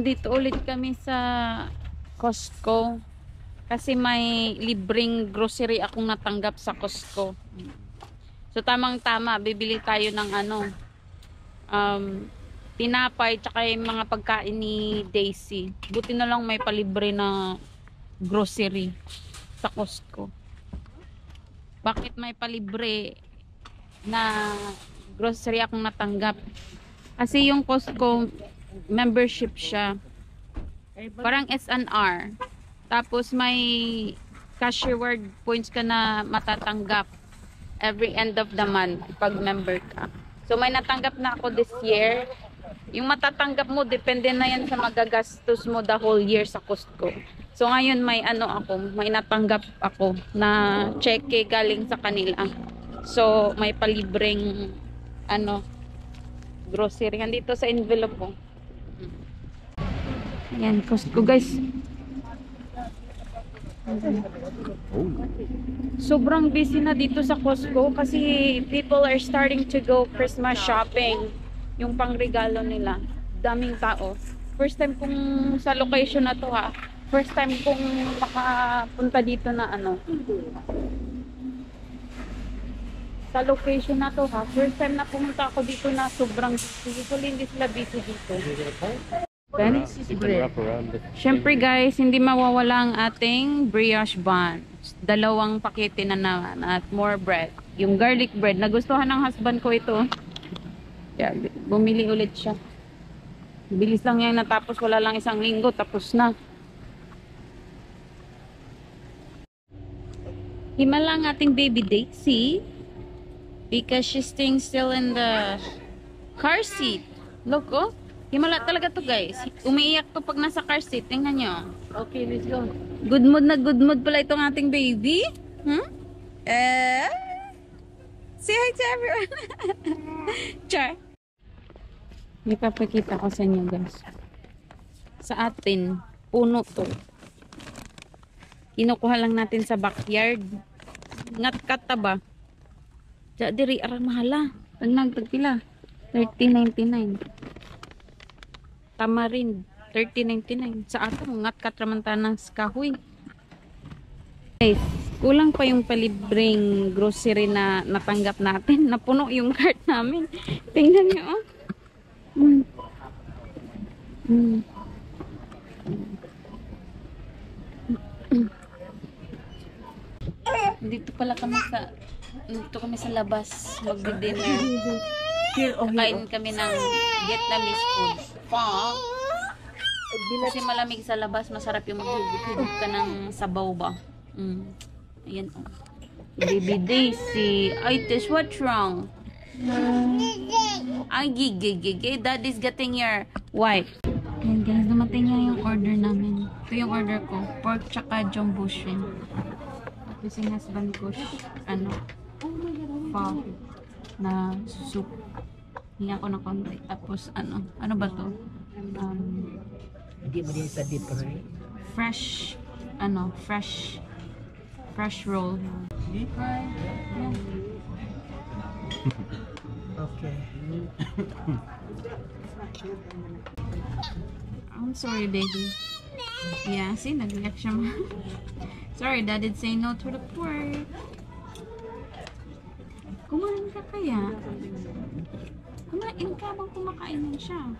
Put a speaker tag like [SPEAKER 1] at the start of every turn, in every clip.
[SPEAKER 1] nandito ulit kami sa Costco kasi may libreng grocery akong natanggap sa Costco. So tamang-tama, bibili tayo ng tinapay tsaka yung mga pagkain ni Daisy. Buti na lang may palibre na grocery sa Costco. Bakit may palibre na grocery akong natanggap? Kasi yung Costco membership siya. Parang SNR. Tapos may cash reward points ka na matatanggap every end of the month pag member ka. So may natanggap na ako this year. Yung matatanggap mo, depende na yan sa magagastos mo the whole year sa Costco. So ngayon may may natanggap ako na cheque galing sa kanila. So may palibreng grocery. Andito sa envelope ko. Ayan, Costco guys. Sobrang busy na dito sa Costco kasi people are starting to go Christmas shopping. Yung pangregalo nila. Daming tao. First time kong sa location na to ha. First time kong makapunta dito na sa location na to ha. First time na pumunta ako dito na sobrang busy. Usually hindi sila busy dito. Then, syempre guys, hindi mawawala ang ating brioche buns. 2 pakete na naman at more bread. Yung garlic bread, nagustuhan ng husband ko ito. Yeah, bumili ulit siya. Bilis lang yan, natapos wala lang 1 linggo, tapos na. Himala ang ating baby Daisy because she's staying still in the car seat. Look, oh. Himala talaga to guys. Umiiyak to pag nasa car seat. Tingnan nyo. Okay, let's go. Good mood pala itong ating baby. Say hi to everyone. Char. Ipapakita ko sa inyo guys. Sa atin, puno to. Kinukuha lang natin sa backyard. Ngat-kata ba? Diri arang mahala. Tagpila. 30.99. Tamarind, 30.99. Sa ato, ngat-kat ramantanang kahoy. Guys, kulang pa yung palibreng grocery na natanggap natin. Napuno yung cart namin. Tingnan nyo, oh. Dito kami sa labas magdi-dinner. Kain kami ng Vietnamese food. Kasi malamig sa labas, masarap yung maghugod ka ng sabaw ba. Ayan, oh. Baby Daisy. Ay, Tish, what's wrong? Ay, gigi. Daddy's getting your wife. Ayan guys, dumating nga yung order namin. Ito yung order ko. Pork tsaka jumbo shrimp. Tapos yung husband ko, pho na soup. Hinga ko na konti. Tapos, ano ba to?
[SPEAKER 2] Hindi mo din sa deep fry?
[SPEAKER 1] Fresh roll.
[SPEAKER 2] Deep fry?
[SPEAKER 1] Yeah.
[SPEAKER 2] Okay.
[SPEAKER 1] I'm sorry, baby. Yeah, see, nag-react siya. Sorry, Daddy'd say no to the pork. Kumain ka kaya? Kumain ka bang kumakain siya?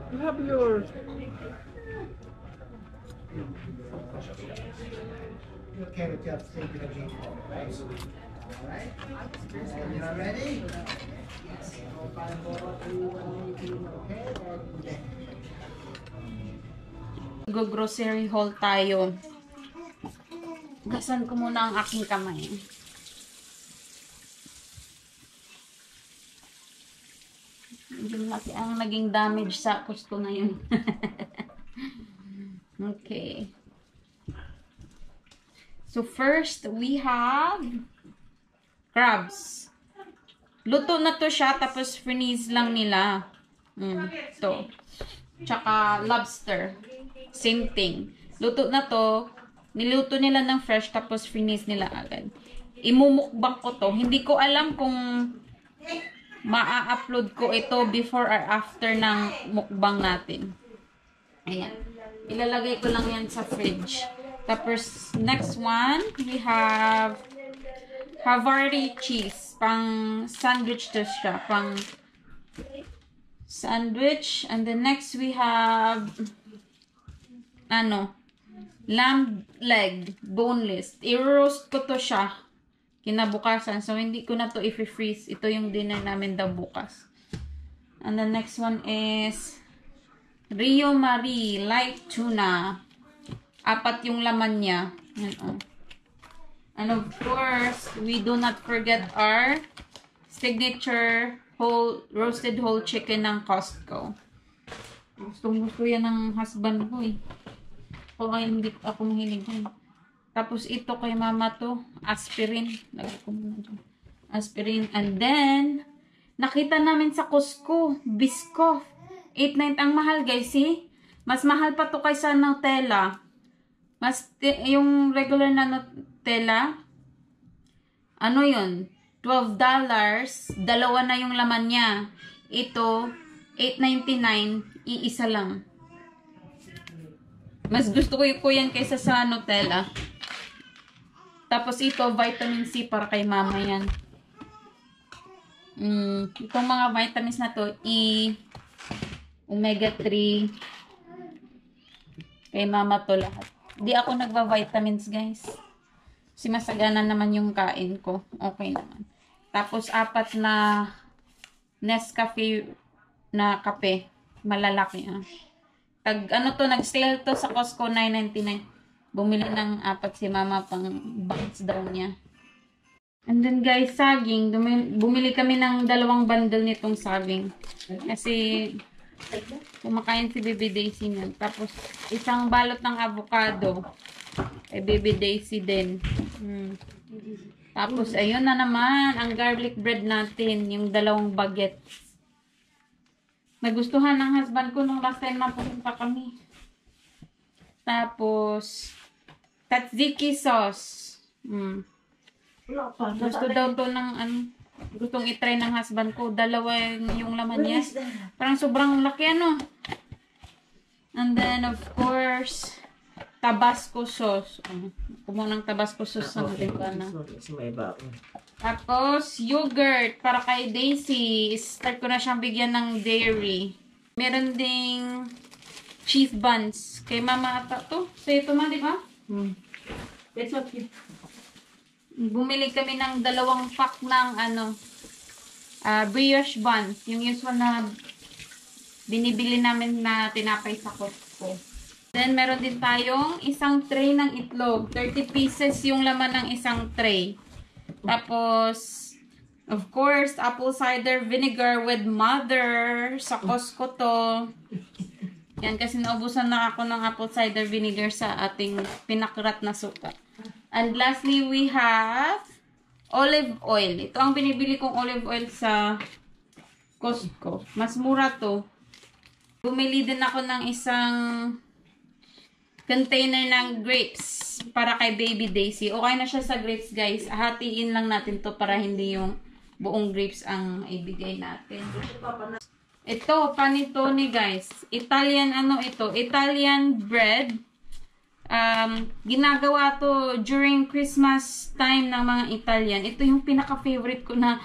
[SPEAKER 2] You have your... You're okay with just taking a deep right? Alright? You not ready? Yes.
[SPEAKER 1] Go-grocery haul tayo. Gasan ko muna ang aking kamay. Yung laki ang naging damage sa Costco na yun. Okay. So first, we have crabs. Luto na to siya, tapos freeze lang nila. To. Tsaka lobster. Same thing. Luto na to. Niluto nila ng fresh, tapos freeze nila agad. Imumukbang ko to. Hindi ko alam kung maa-upload ko ito before or after ng mukbang natin. Ayan. Ilalagay ko lang yan sa fridge. Tapos, next one, we have Havarti cheese. Pang sandwich to siya. Pang sandwich. And then next, we have lamb leg. Boneless. I-roast ko to siya kinabukasan. So, hindi ko na to i-freeze. Ito yung dinner namin daw bukas. And the next one is Rio Marie Light Tuna. 4 yung laman niya. Yan, oh. And of course, we do not forget our signature roasted whole chicken ng Costco. Gusto yan ng husband ko eh. O ay hindi ako mahilig yan. Tapos ito kay mama to, aspirin. Lagay ko muna dyan. Aspirin. And then, nakita namin sa Costco, Biscoff. 8.9 ang mahal guys, see? Mas mahal pa to kaysa Nutella. Yung regular na Nutella, ano yun? $12. Dalawa na yung laman niya. Ito, $8.99. Iisa lang. Mas gusto ko yan kaysa sa Nutella. Tapos ito, vitamin C para kay mama yan. Itong mga vitamins na to, omega 3. Kay mama to lahat. Di ako nagva-vitamins, guys. Kasi masagana naman yung kain ko. Okay naman. Tapos, 4 na Nescafe na kape. Malalaki, nag-sale to sa Costco, $9.99. Bumili ng 4 si mama pang box daw niya. And then, guys, saging. Bumili kami ng 2 bundle nitong saging. Kasi kumakain si Baby Daisy niyan. Tapos, isang balot ng avocado. Kay Baby Daisy din. Tapos, ayun na naman. Ang garlic bread natin. Yung 2 baguettes. Nagustuhan ng husband ko nung last time na pumunta kami. Tapos, tzatziki sauce. Gusto daw to ng gustong itry ng husband ko. 2 yung laman niya. Parang sobrang laki And then, of course, Tabasco sauce. Kumuha ng Tabasco sauce ng na. Tapos, yogurt para kay Daisy. Start ko na siyang bigyan ng dairy. Meron ding cheese buns. Kay mama ata to. So, ito man, di ba? It's okay. Bumili kami ng 2 pack ng brioche buns. Yung usual na binibili namin na tinapay sa Costco. Then, meron din tayong isang tray ng itlog. 30 pieces yung laman ng isang tray. Tapos, of course, apple cider vinegar with mother. Sa Costco to. Yan, kasi naubusan na ako ng apple cider vinegar sa ating pinakrat na suka. And lastly, we have olive oil. Ito ang binibili kong olive oil sa Costco. Mas mura to. Bumili din ako ng isang container ng grapes para kay Baby Daisy. Okay na siya sa grapes, guys. Hatiin lang natin to para hindi yung buong grapes ang ibigay natin. Ito, panettone, guys. Italian, Italian bread. Ginagawa to during Christmas time ng mga Italian. Ito yung pinaka-favorite ko na,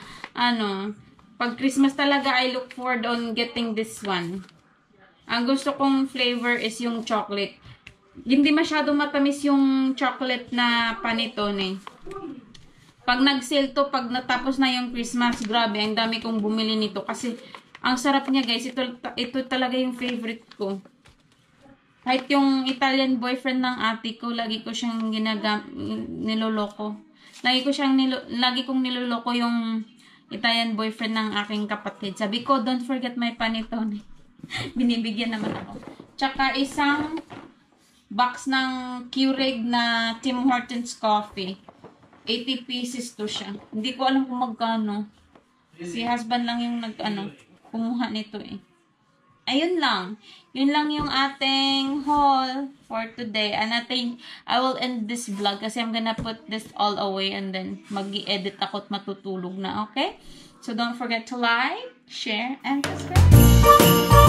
[SPEAKER 1] pag Christmas talaga, I look forward on getting this one. Ang gusto kong flavor is yung chocolate. Hindi masyado matamis yung chocolate na panettone. Pag nag-sale to, pag natapos na yung Christmas, grabe, ang dami kong bumili nito. Kasi, ang sarap niya, guys. Ito talaga yung favorite ko. Kahit yung Italian boyfriend ng ate ko, lagi ko siyang niloloko. Lagi kong niloloko yung Italian boyfriend ng aking kapatid. Sabi ko, don't forget my panettone. Binibigyan naman ako. Tsaka isang box ng Keurig na Tim Hortons coffee. 80 pieces to siya. Hindi ko alam kung magkano. Si husband lang yung kumuha nito eh. Ayun lang. Yun lang yung ating haul for today. And I will end this vlog kasi I'm gonna put this all away and then mag-i-edit ako at matutulog na, okay? So don't forget to like, share, and subscribe.